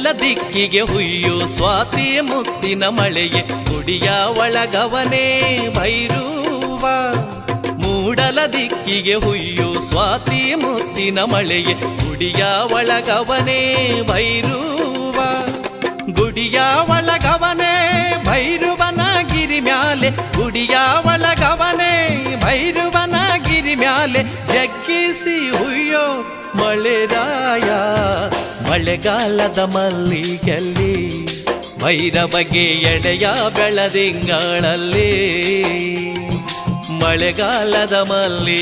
ಮೂಡಲ ದಿಕ್ಕಿಗೆ ಹುಯ್ಯೋ ಸ್ವಾತಿ ಮುತ್ತಿನ ಮಳೆಯೇ ಗುಡಿಯ ಒಳಗವನೇ ಭೈರವ. ಮೂಡಲ ದಿಕ್ಕಿಗೆ ಹುಯ್ಯೋ ಸ್ವಾತಿ ಮುತ್ತಿನ ಮಳೆಯೇ ಗುಡಿಯ ಒಳಗವನೇ ಭೈರವ. ಗುಡಿಯ ಒಳಗವನೇ ಭೈರವನ ಗಿರಿ ಮ್ಯಾಲೆ, ಗುಡಿಯ ಒಳಗವನೇ ಭೈರವನ ಗಿರಿ ಮ್ಯಾಲೆ ಜಗ್ಗಿಸಿ ಹುಯ್ಯೋ ಮಳೆರಾಯ. ಮಳೆಗಾಲದ ಮಲ್ಲಿಗೆಲ್ಲಿ ಭೈರವಗೆ ಎಡೆಯ ಬೆಳದಿಂಗಳಲ್ಲಿ. ಮಳೆಗಾಲದ ಮಲ್ಲಿ